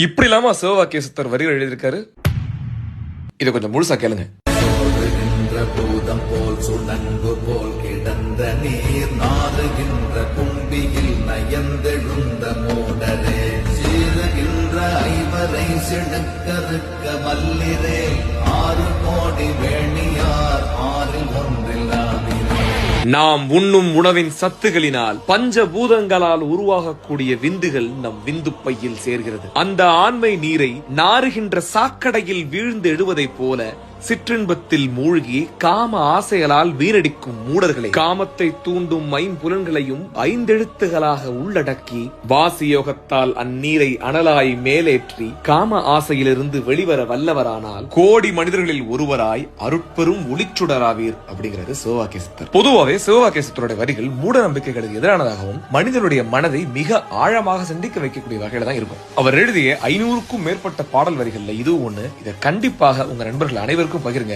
இப்படி இல்லாம சிவவாக்கிய சித்தர் வரிகள் எழுதியிருக்காரு. இதை கொஞ்சம் முழுசா கேளுங்க. பூதம் போல் சுணங்கு போல் கிடந்த நீர் நாறுகின்ற கும்பியில் நயந்தெழுந்த மூடரே சீருகின்ற ஐவரை செடுக்கறுக்க வல்லிரே 6 கோடி வேணியார் 6இல் ஒன்றில் ஆவிரே. நாம் உண்ணும் உணவின் சத்துகளினால் பஞ்சபூதங்களால் உருவாகக்கூடிய விந்துகள் நம் விந்து பையில் சேர்கிறது. அந்த ஆண்மை நீரை நாறுகின்ற சாக்கடையில் வீழ்ந்து எழுவதைப் போல சிற்றின்பத்தில் மூழ்கி காம ஆசைகளால் வீணடிக்கும் மூடர்களை காமத்தை தூண்டும் ஐம்புலன்களையும் 5 எழுத்துகளாக உள்ளடக்கி வாசியோகத்தால் அந்நீரை அனலாய் மேலேற்றி காம ஆசையிலிருந்து வெளிவர வல்லவரானால் கோடி மனிதர்களில் ஒருவராய் அருட்பெரும் ஒளிச்சுடராவீர் அப்படிங்கிறது சிவவாக்கிய சித்தர். பொதுவாகவே சிவவாக்கிய சித்தருடைய வரிகள் மூட நம்பிக்கைகளுக்கு எதிரானதாகவும் மனிதனுடைய மனதை மிக ஆழமாக சிந்திக்க வைக்கக்கூடிய வகையில தான் இருக்கும். அவர் எழுதிய 500க்கும் மேற்பட்ட பாடல் வரிகள்ல இதுவும் ஒண்ணு. இதை கண்டிப்பாக உங்க நண்பர்கள் அனைவருக்கும் பகிருங்க.